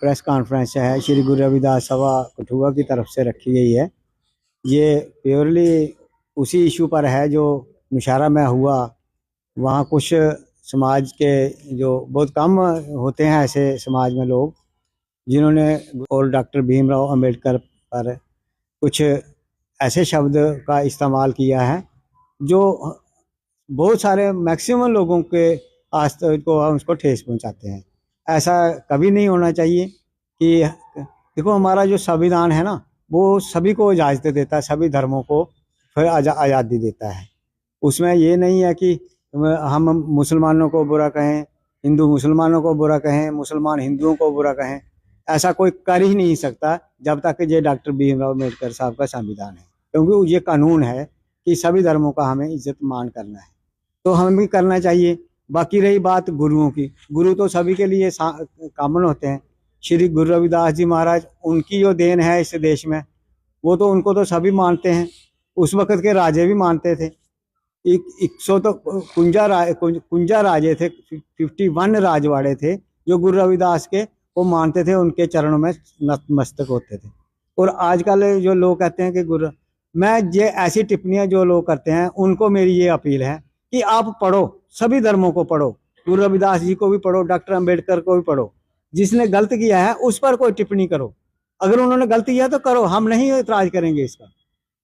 Press conference है श्री गुरु रविदास सभा कठुआ की तरफ से रखी गई है। ये प्योरली उसी इशू पर है जो नौशहरा में हुआ। वहाँ कुछ समाज के जो बहुत कम होते हैं ऐसे समाज में लोग जिन्होंने और डॉक्टर भीमराव अंबेडकर पर कुछ ऐसे शब्द का इस्तेमाल किया है जो बहुत सारे मैक्सिमम लोगों के आस्था को उसको ठेस पहुंचाते हैं। ऐसा कभी नहीं होना चाहिए कि देखो हमारा जो संविधान है ना वो सभी को इजाज़त देता है, सभी धर्मों को आज़ादी देता है। उसमें ये नहीं है कि हम मुसलमानों को बुरा कहें, हिंदू मुसलमानों को बुरा कहें, मुसलमान हिंदुओं को बुरा कहें। ऐसा कोई कर ही नहीं सकता जब तक ये डॉक्टर भीमराव अम्बेडकर साहब का संविधान है, क्योंकि ये कानून है कि सभी धर्मों का हमें इज्जत मान करना है, तो हमें भी करना चाहिए। बाकी रही बात गुरुओं की, गुरु तो सभी के लिए कॉमन होते हैं। श्री गुरु रविदास जी महाराज, उनकी जो देन है इस देश में, वो तो उनको तो सभी मानते हैं। उस वक़्त के राजे भी मानते थे। 100 तो कुंजा राजे थे, 51 राजवाड़े थे जो गुरु रविदास के वो मानते थे, उनके चरणों में नतमस्तक होते थे। और आजकल जो लोग कहते हैं कि मैं ये ऐसी टिप्पणियां जो लोग करते हैं उनको मेरी ये अपील है कि आप पढ़ो, सभी धर्मों को पढ़ो, गुरु रविदास जी को भी पढ़ो, डॉक्टर अंबेडकर को भी पढ़ो। जिसने गलत किया है उस पर कोई टिप्पणी करो, अगर उन्होंने गलत किया तो करो, हम नहीं इतराज करेंगे इसका,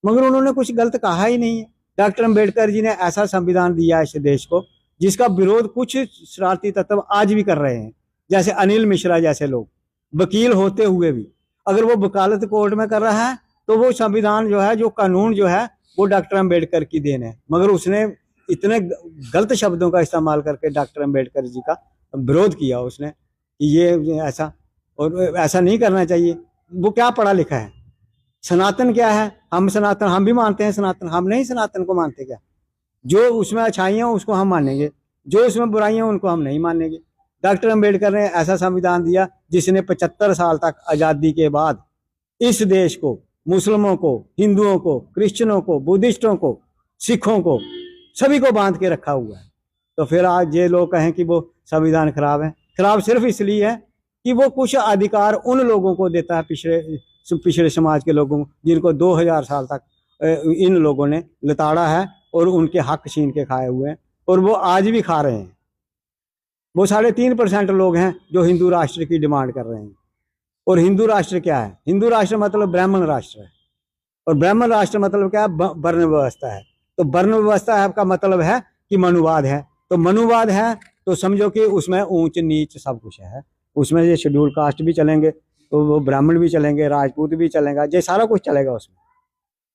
मगर उन्होंने कुछ गलत कहा ही नहीं है। डॉक्टर अंबेडकर जी ने ऐसा संविधान दिया इस देश को जिसका विरोध कुछ शरारती तत्व आज भी कर रहे हैं, जैसे अनिल मिश्रा जैसे लोग, वकील होते हुए भी अगर वो वकालत कोर्ट में कर रहा है तो वो संविधान जो है, जो कानून जो है, वो डॉक्टर अंबेडकर की देन है। मगर उसने इतने गलत शब्दों का इस्तेमाल करके डॉक्टर अंबेडकर जी का विरोध किया उसने कि ये ऐसा, और ऐसा नहीं करना चाहिए। वो क्या पढ़ा लिखा है? सनातन क्या है? हम सनातन, हम भी मानते हैं सनातन, हम नहीं सनातन को मानते क्या? जो उसमें अच्छाइयाँ उसको हम मानेंगे, जो उसमें बुराइयाँ उनको हम नहीं मानेंगे। डॉक्टर अंबेडकर ने ऐसा संविधान दिया जिसने 75 साल तक आज़ादी के बाद इस देश को, मुस्लिमों को, हिंदुओं को, क्रिश्चियनों को, बुद्धिस्टों को, सिखों को, सभी को बांध के रखा हुआ है। तो फिर आज ये लोग कहें कि वो संविधान खराब है, खराब सिर्फ इसलिए है कि वो कुछ अधिकार उन लोगों को देता है, पिछड़े समाज के लोगों को, जिनको 2000 साल तक इन लोगों ने लताड़ा है और उनके हक छीन के खाए हुए हैं, और वो आज भी खा रहे हैं। वो 3.5% लोग हैं जो हिंदू राष्ट्र की डिमांड कर रहे हैं। और हिंदू राष्ट्र क्या है? हिंदू राष्ट्र मतलब ब्राह्मण राष्ट्र है, और ब्राह्मण राष्ट्र मतलब क्या है? वर्ण व्यवस्था है। तो वर्ण व्यवस्था का मतलब है कि मनुवाद है। तो मनुवाद है तो समझो कि उसमें ऊंच नीच सब कुछ है, उसमें ये शेड्यूल कास्ट भी चलेंगे, तो वो ब्राह्मण भी चलेंगे, राजपूत भी चलेगा, ये सारा कुछ चलेगा उसमें।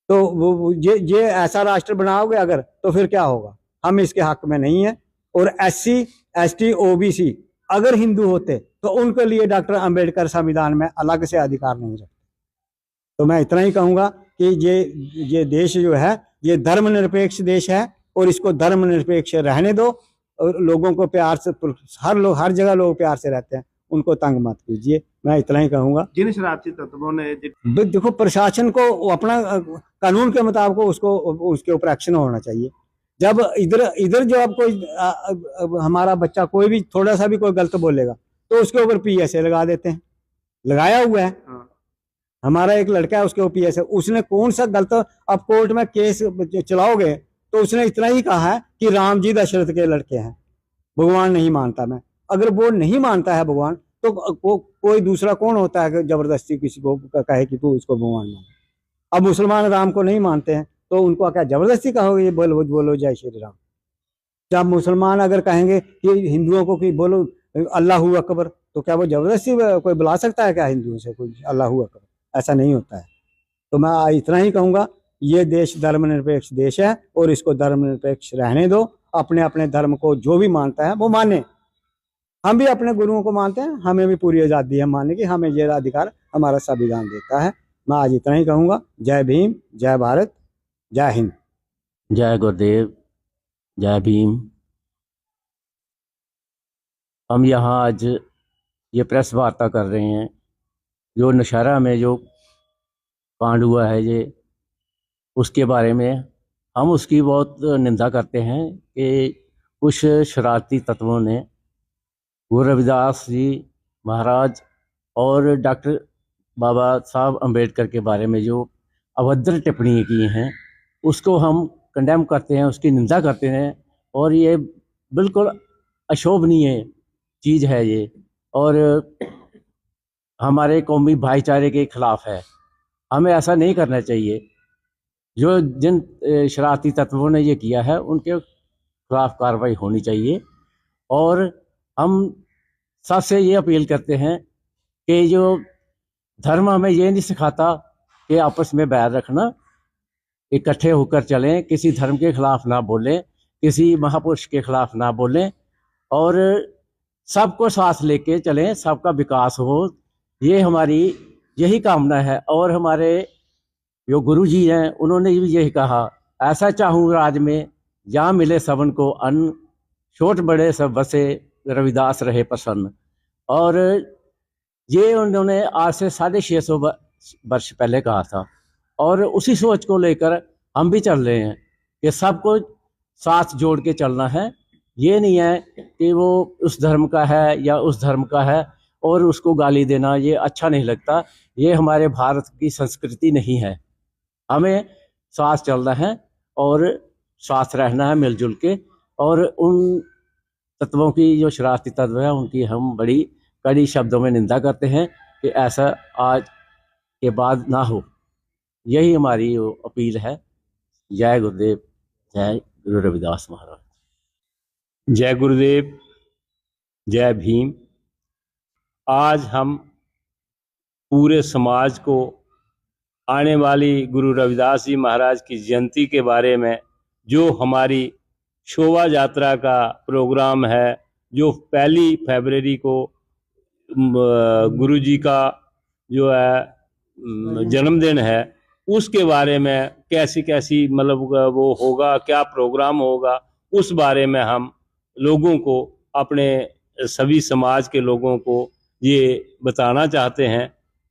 तो वो ये ऐसा राष्ट्र बनाओगे अगर, तो फिर क्या होगा? हम इसके हक में नहीं है। और SC ST OBC अगर हिंदू होते तो उनके लिए डॉक्टर अंबेडकर संविधान में अलग से अधिकार नहीं रखते। तो मैं इतना ही कहूँगा कि ये देश जो है ये धर्मनिरपेक्ष देश है, और इसको धर्मनिरपेक्ष रहने दो, और लोगों को प्यार से, हर जगह लोग प्यार से रहते हैं, उनको तंग मत कीजिए। मैं इतना ही कहूँगा। जिन शरारती तत्वों ने देखो, प्रशासन को अपना कानून के मुताबिक उसको उसके ऊपर एक्शन होना चाहिए। जब इधर जो अब कोई हमारा बच्चा कोई भी थोड़ा सा भी कोई गलत बोलेगा तो उसके ऊपर PSA लगा देते हैं, लगाया हुआ है। हमारा एक लड़का है, उसके ऊपर PSA, उसने कौन सा गलत, अब कोर्ट में केस चलाओगे तो उसने इतना ही कहा है कि राम जी दशरथ के लड़के हैं, भगवान नहीं मानता मैं। अगर वो नहीं मानता है भगवान, तो कोई दूसरा कौन होता है कि जबरदस्ती किसी को कहे कि तू इसको भगवान मान। अब मुसलमान राम को नहीं मानते हैं तो उनको क्या जबरदस्ती कहोगे ये बोलो जय श्री राम? जब मुसलमान अगर कहेंगे कि हिंदुओं को कि बोलो अल्लाहू अकबर, तो क्या वो जबरदस्ती कोई बुला सकता है क्या हिंदुओं से कोई अल्लाहू अकबर? ऐसा नहीं होता है। तो मैं इतना ही कहूँगा, ये देश धर्मनिरपेक्ष देश है और इसको धर्मनिरपेक्ष रहने दो। अपने अपने धर्म को जो भी मानता है वो माने, हम भी अपने गुरुओं को मानते हैं, हमें भी पूरी आज़ादी है मानने की, हमें ये अधिकार हमारा संविधान देता है। मैं आज इतना ही कहूँगा। जय भीम, जय भारत, जय हिंद। जय गुरुदेव, जय भीम। हम यहाँ आज ये प्रेस वार्ता कर रहे हैं, जो नौशहरा में जो कांड हुआ है ये, उसके बारे में हम उसकी बहुत निंदा करते हैं कि कुछ शरारती तत्वों ने गुरु रविदास जी महाराज और डॉक्टर बाबा साहब अम्बेडकर के बारे में जो अभद्र टिप्पणी की हैं उसको हम कंडेम करते हैं, उसकी निंदा करते हैं। और ये बिल्कुल अशोभनीय चीज़ है ये, और हमारे कौमी भाईचारे के खिलाफ है। हमें ऐसा नहीं करना चाहिए। जो जिन शरारती तत्वों ने ये किया है उनके खिलाफ कार्रवाई होनी चाहिए। और हम सबसे ये अपील करते हैं कि जो धर्म हमें ये नहीं सिखाता कि आपस में बैर रखना, इकट्ठे होकर चलें, किसी धर्म के खिलाफ ना बोलें, किसी महापुरुष के खिलाफ ना बोलें, और सबको साथ लेके चलें, सबका विकास हो। ये हमारी यही कामना है। और हमारे जो गुरु जी हैं उन्होंने भी यही कहा, ऐसा चाहूँ राज में जहाँ मिले सबन को अन्न, छोट बड़े सब बसे रविदास रहे प्रसन्न। और ये उन्होंने आज से 650 वर्ष पहले कहा था, और उसी सोच को लेकर हम भी चल रहे हैं कि सबको साथ जोड़ के चलना है। ये नहीं है कि वो उस धर्म का है या उस धर्म का है और उसको गाली देना, ये अच्छा नहीं लगता। ये हमारे भारत की संस्कृति नहीं है। हमें साथ चलना है और साथ रहना है मिलजुल के। और उन तत्वों की जो शरारती तत्व है उनकी हम बड़ी कड़ी शब्दों में निंदा करते हैं कि ऐसा आज के बाद ना हो। यही हमारी अपील है। जय गुरुदेव, जय गुरु रविदास महाराज। जय गुरुदेव, जय भीम। आज हम पूरे समाज को आने वाली गुरु रविदास जी महाराज की जयंती के बारे में, जो हमारी शोभा यात्रा का प्रोग्राम है, जो 1 फरवरी को गुरु जी का जो है जन्मदिन है, उसके बारे में कैसी कैसी मतलब वो होगा, क्या प्रोग्राम होगा, उस बारे में हम लोगों को, अपने सभी समाज के लोगों को ये बताना चाहते हैं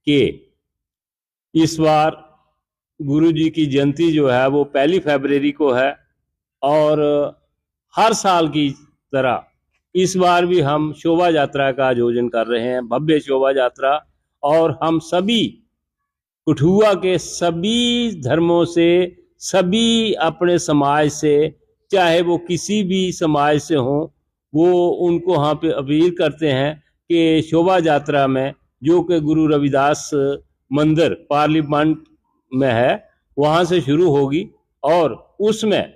कि इस बार गुरु जी की जयंती जो है वो 1 फरवरी को है। और हर साल की तरह इस बार भी हम शोभा यात्रा का आयोजन कर रहे हैं, भव्य शोभा यात्रा। और हम सभी कठुआ के सभी धर्मों से, सभी अपने समाज से, चाहे वो किसी भी समाज से हों, वो उनको यहाँ पे अपील करते हैं कि शोभा यात्रा में, जो कि गुरु रविदास मंदिर पार्लियामेंट में है, वहाँ से शुरू होगी। और उसमें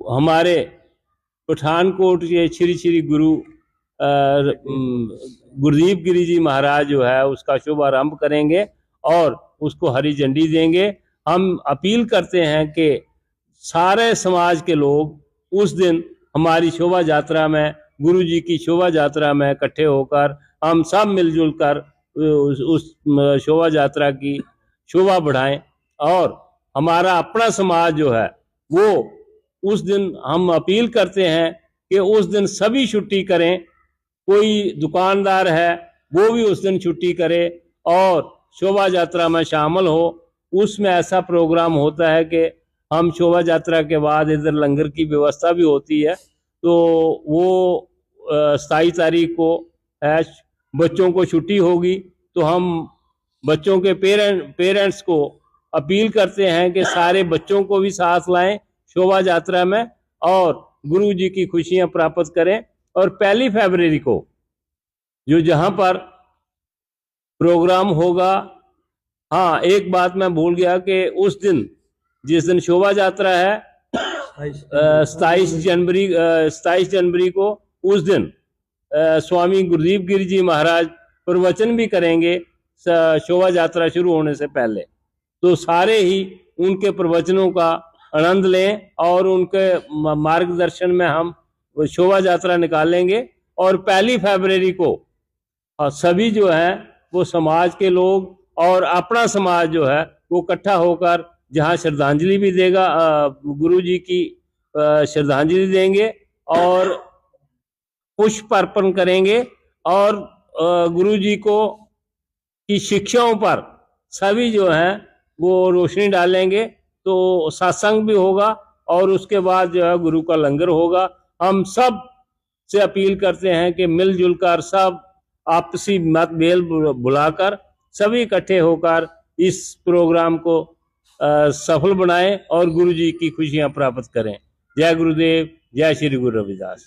हमारे पठानकोट के श्री गुरु गुरदीप गिरी जी महाराज जो है उसका शुभारंभ करेंगे और उसको हरी झंडी देंगे। हम अपील करते हैं कि सारे समाज के लोग उस दिन हमारी शोभा यात्रा में, गुरु जी की शोभा यात्रा में इकट्ठे होकर हम सब मिलजुल कर उस शोभा यात्रा की शोभा बढ़ाएं। और हमारा अपना समाज जो है वो उस दिन, हम अपील करते हैं कि उस दिन सभी छुट्टी करें। कोई दुकानदार है वो भी उस दिन छुट्टी करे और शोभा यात्रा में शामिल हो। उसमें ऐसा प्रोग्राम होता है कि हम शोभा यात्रा के बाद इधर लंगर की व्यवस्था भी होती है। तो वो 27 तारीख को है, बच्चों को छुट्टी होगी। तो हम बच्चों के पेरेंट्स को अपील करते हैं कि सारे बच्चों को भी साथ लाएं शोभा यात्रा में और गुरु जी की खुशियां प्राप्त करें। और 1 फरवरी को जो जहां पर प्रोग्राम होगा, हाँ एक बात मैं भूल गया कि उस दिन, जिस दिन शोभा यात्रा है 27 जनवरी को, उस दिन स्वामी गुरदीप गिरी जी महाराज प्रवचन भी करेंगे शोभा यात्रा शुरू होने से पहले। तो सारे ही उनके प्रवचनों का आनंद लें और उनके मार्गदर्शन में हम शोभा यात्रा निकालेंगे। और 1 फरवरी को सभी जो है वो समाज के लोग और अपना समाज जो है वो इकट्ठा होकर जहाँ श्रद्धांजलि भी देगा, गुरु जी की श्रद्धांजलि देंगे और पुष्प अर्पण करेंगे और गुरु जी को की शिक्षाओं पर सभी जो है वो रोशनी डालेंगे। तो सत्संग भी होगा और उसके बाद जो है गुरु का लंगर होगा। हम सब से अपील करते हैं कि मिलजुल कर सब आपसी मतभेद बुलाकर सभी इकट्ठे होकर इस प्रोग्राम को सफल बनाएं और गुरु जी की खुशियां प्राप्त करें। जय गुरुदेव, जय श्री गुरु रविदास।